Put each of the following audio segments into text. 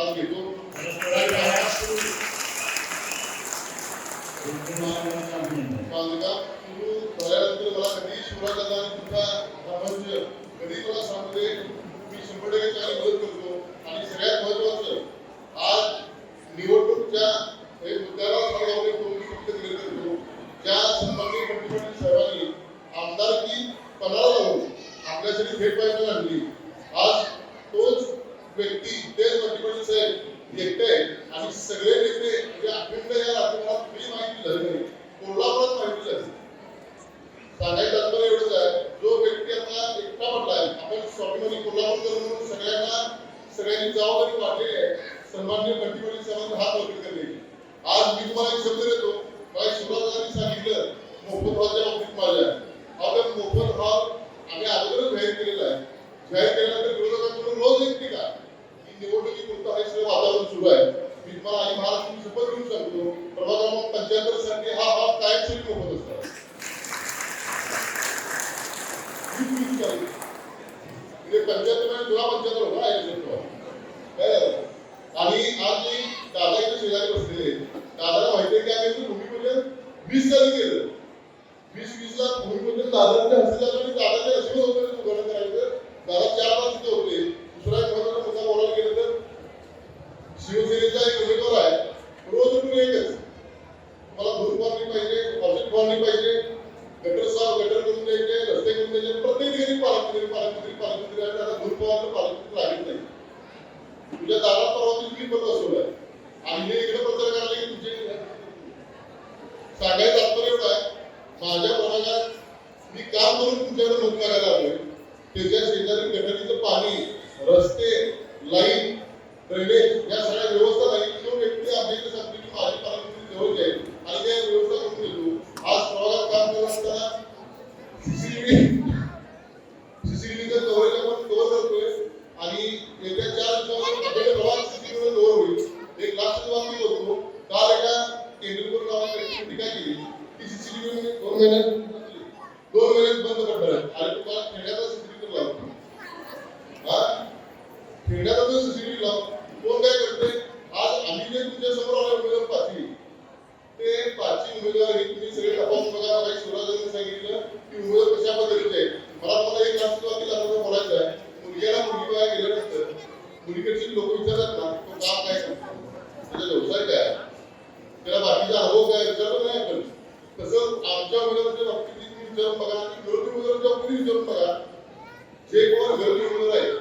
आज घेतो. मालिका सुरू झाल्यानंतर मला कधी शिवराज दादा आणि तुमचा सामर्थ्य कधी मला सांगते मी 100% चांगली मदत करतो. आणि सगळ्यात महत्वाचं आज निवडणूकच्या मुद्द्याला सगळे दोन शब्द क्लिअर करतो. ज्या सन्माननीय मंत्रिमंडळ साहेबांनी आमदारकी पणाला लावून आपल्यासाठी थेट बाजूला आणली, आज तोच व्यक्ती तेच मंत्रिमंडळ साहेब एकटे आणि सगळे नेते म्हणजे अखंड या राज्याला कुठली माहिती झाली नाही, कोल्हापुरात माहिती झाली. सांगायचं तात्पर्य एवढंच आहे, जो व्यक्ती आता एकटा म्हटलाय आपण स्वाभिमानी कोल्हापूरकर म्हणून सगळ्यांनी जबाबदारी वाटलेली आहे. सन्माननीय मंत्रिमंडळ साहेबांनी हात वरती करणे. आज मी तुम्हाला एक शब्द देतो, काय शिवराजांनी सांगितलं मोफत हॉलच्या बाबतीत माझ्या आपण मोफत हॉल आम्ही अगोदरच जाहीर केलेला आहे. जाहीर केल्यानंतर विरोधकांकडून रोज एक टीका की निवडणुकीपुरतं हे सगळं वातावरण सुरू आहे. मी तुम्हाला आणि महाराष्ट्राची शपथ घेऊन सांगतो, प्रभाग क्रमांक 75 साठी हा हॉल कायमस्वरूपी मोफत असतो. म्हणजे 75 म्हणजे जुना 75 होता आणि आज मी दादाच्या शेजारी बसलेले दादाला माहिती आहे की आम्ही भूमिपूजन 20 साली केलं. 20 ला भूमिपूजन दादाच्या हस्ते झालं आणि दादाच्या हस्ते होतं उद्घाटन करायचं. दादा 4 तास तिथे होते. दुसरा एक महत्त्वाचा मुद्दा बोलायला गेलं तर शिवसेनेचा एक उमेदवार आहे, रोज उठून एकच मला धूर फवारणी पाहिजे, औषध फवारणी पाहिजे, गटर करून द्यायचे, रस्ते करून द्यायचे. प्रत्येक ठिकाणी पालकमंत्री आणि आता धूर फवारणी पालकमंत्री लागत नाही. तुझ्या दारात परवा तुम्ही पण बसवलाय आणि हे इकडे प्रचार करायला की तुमचे सांगायचं तात्पर्य एवढं आहे, माझ्या प्रभागात मी काम करून तुमच्याकडे मत करायला आलोय. त्याच्या शेजारी गटरीचं पाणी, रस्ते, लाईन, ड्रेनेज या सगळ्या व्यवस्था नाही. तो व्यक्ती आमच्या इथे सांगतो की माझी पालकमंत्री जवळ जाईल आणि त्या व्यवस्था करून देतो. आज प्रभागात काम करत असताना सीसीटीव्हीचं कव्हरेज आपण कव्हर करतोय आणि येत्या 4 दिवसामध्ये आपल्याला प्रभाग सीसीटीव्हीवर कव्हर होईल. 1 लाख बाबतीत होतो. काल एका केंद्रपूर गावात टीका केली की सीसीटीव्ही 2 महिन्यात बंद करणार आणि तुम्हाला खेड्याचा सीसीटीव्ही लावतो. खेड्याचा जो सीसीटीव्ही लावतो कोण काय करते? आज आम्ही जे तुमच्या समोर आले उमेदवार पाचवी, ते पाचवी उमेदवार हे तुम्ही सगळे तपासून बघा. काही शिवराजांनी सांगितलं की उमेदवार कशा पद्धतीचे आहेत. मला 1 लाख बोलायचं आहे. मुलग्याला मुलगी बघा गेल्यानंतर मुलीकडची लोक विचारतात ना तो काम काय करतो, त्याचा व्यवसाय काय, त्याला बाकीचा अनुभव काय विचारतो नाही आपण. तसं आमच्या उमेदवाराच्या बाबतीत तुम्ही विचारून बघा आणि विरोधी उमेदवाराच्या बाबतीत विचारून बघा. जे कोण विरोधी उमेदवार आहे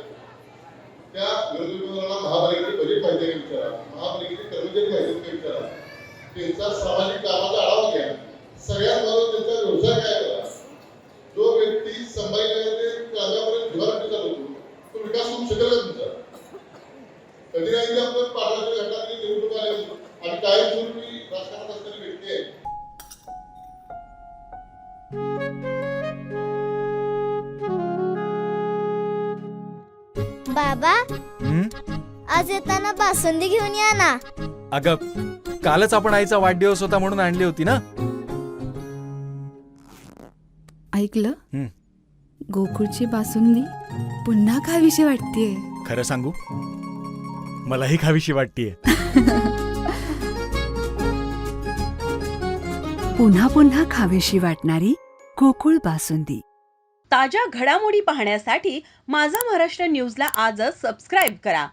त्या विरोधी उमेदवारांना महापालिकेचे बजेट माहिती आहे विचारा, महापालिकेचे कर्मचारी माहिती आहे विचारा, त्यांचा सामाजिक कामाचा आढावा घ्या. सगळ्यात महत्त्वाचा त्यांचा व्यवसाय काय करा. जो व्यक्ती संभाजीनगर ते तांब्यापर्यंत जुगाराटी चालवतो तो विकास होऊ शकेल का तुमचा? कधी नाही. आपण पाटलाच्या घटनांनी निवडणूक आले आणि कायमस्वरूपी राजकारणात असणारी व्यक्ती आहे. बाबा आज येताना बासुंदी घेऊन या ना. अगं कालच आपण आईचा वाढदिवस होता म्हणून आणली होती ना. ऐकलं, गोकुळची बासुंदी पुन्हा खावीशी वाटतेय. खरं सांगू मलाही खावीशी वाटतेय. पुन्हा पुन्हा खावीशी वाटणारी गोकुळ बासुंदी. ताज्या घडामोडी पाहण्यासाठी माझा महाराष्ट्र न्यूजला आजच सबस्क्राईब करा.